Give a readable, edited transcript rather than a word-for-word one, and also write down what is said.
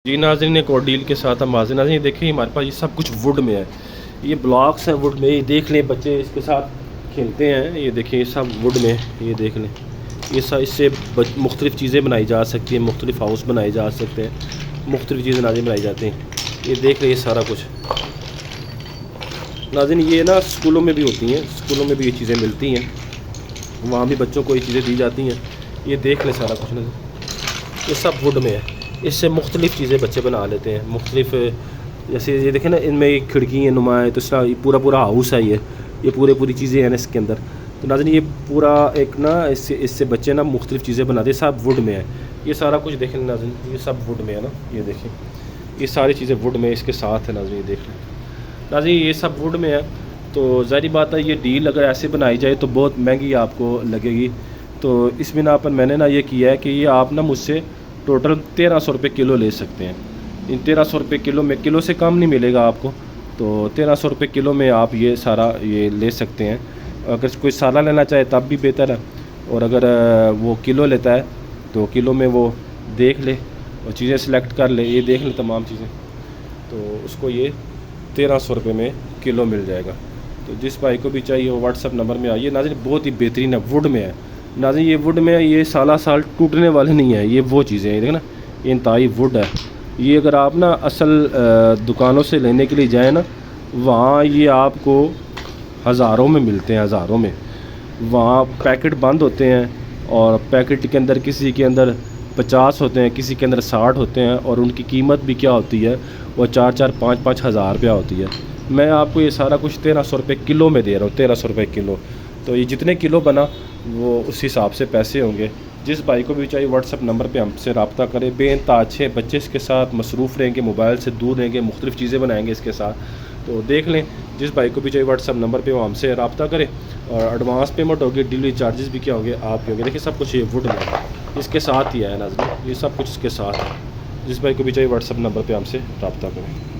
جی ناظرین، ایک اور ڈیل کے ساتھ ہم حاضر ناظرین، یہ دیکھیں ہمارے پاس یہ سب کچھ ووڈ میں ہے، یہ بلاکس ہیں ووڈ میں، یہ دیکھ لیں بچے اس کے ساتھ کھیلتے ہیں، یہ دیکھیں یہ سب ووڈ میں، یہ دیکھ لیں یہ سب، اس سے مختلف چیزیں بنائی جا سکتی ہیں، مختلف ہاؤس بنائے جا سکتے ہیں، مختلف چیزیں ناظرین بنائی جاتی ہیں، یہ دیکھ لیں یہ سارا کچھ ناظرین، یہ نا اسکولوں میں بھی ہوتی ہیں، اسکولوں میں بھی یہ چیزیں ملتی ہیں، وہاں بھی بچوں کو یہ چیزیں دی جاتی ہیں، یہ دیکھ لیں سارا کچھ ناظرین، یہ سب ووڈ میں ہے، اس سے مختلف چیزیں بچے بنا لیتے ہیں، مختلف جیسے یہ دیکھیں نا، ان میں ایک کھڑکی ہیں نمایاں، تو اس طرح پورا ہاؤس ہے، یہ پوری چیزیں ہیں نا اس کے اندر، تو ناظرین یہ پورا ایک نا اس سے بچے نا مختلف چیزیں بناتے ہیں، سب ووڈ میں ہے، یہ سارا کچھ دیکھیں ناظرین، یہ سب ووڈ میں ہے نا، یہ دیکھیں یہ ساری چیزیں ووڈ میں اس کے ساتھ ہے ناظرین، یہ دیکھ لیں ناظرین یہ سب ووڈ میں ہے، تو ظاہری بات ہے یہ ڈیل اگر ایسے بنائی جائے تو بہت مہنگی آپ کو لگے گی، تو اس بنا پر میں نے نا یہ کیا ہے کہ یہ آپ نا مجھ سے ٹوٹل 1300 روپے کلو لے سکتے ہیں، ان 1300 روپے کلو میں، کلو سے کم نہیں ملے گا آپ کو، تو 1300 روپے کلو میں آپ یہ سارا یہ لے سکتے ہیں، اگر کوئی سالہ لینا چاہے تب بھی بہتر ہے، اور اگر وہ کلو لیتا ہے تو کلو میں وہ دیکھ لے اور چیزیں سلیکٹ کر لے، یہ دیکھ لے تمام چیزیں، تو اس کو یہ 1300 روپے میں کلو مل جائے گا، تو جس بھائی کو بھی چاہیے وہ واٹس ایپ نمبر میں آئیے ناظرین، بہت ہی بہترین ہے، ووڈ میں ہے ناظرین، یہ ووڈ میں ہے، یہ سالہ سال ٹوٹنے والے نہیں ہیں، یہ وہ چیزیں ہیں، دیکھیں نا یہ انتہائی ووڈ ہے، یہ اگر آپ نا اصل دکانوں سے لینے کے لیے جائیں نا، وہاں یہ آپ کو ہزاروں میں ملتے ہیں، ہزاروں میں، وہاں پیکٹ بند ہوتے ہیں، اور پیکٹ کے اندر کسی کے اندر 50 ہوتے ہیں، کسی کے اندر 60 ہوتے ہیں، اور ان کی قیمت بھی کیا ہوتی ہے، وہ 4 5 ہزار روپیہ ہوتی ہے، میں آپ کو یہ سارا کچھ 1300 روپے کلو میں دے رہا ہوں، 1300 روپے کلو، تو یہ جتنے کلو بنا وہ اس حساب سے پیسے ہوں گے، جس بھائی کو بھی چاہیے واٹس ایپ نمبر پہ ہم سے رابطہ کرے، بے انتہا اچھے بچے اس کے ساتھ مصروف رہیں گے، موبائل سے دور رہیں گے، مختلف چیزیں بنائیں گے اس کے ساتھ، تو دیکھ لیں جس بھائی کو بھی چاہیے واٹس ایپ نمبر پہ وہ ہم سے رابطہ کرے، اور ایڈوانس پیمنٹ ہوگی، ڈیلیوری چارجز بھی کیا ہوگے آپ کے ہوگے، دیکھیں سب کچھ یہ ووڈ میں اس کے ساتھ ہی ہے ناظرین، یہ سب کچھ اس کے ساتھ ہے، جس بھائی کو بھی چاہیے واٹس ایپ نمبر پہ ہم سے رابطہ کریں۔